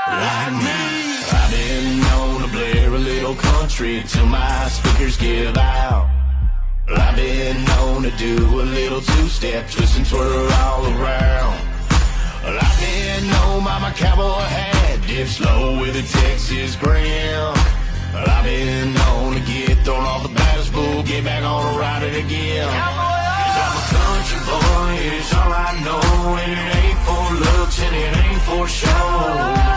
like me. I've been known to blare a little country till my speakers give out. I've been known to do a little two-step, twist and twirl all around. I've been known by my cowboy hat, dip slow with a Texas grin. I've been known to get thrown off the baddest bull, get back on and ride it again. 'Cause I'm a country boy, it's all I know, and it ain't for looks and it ain't for show.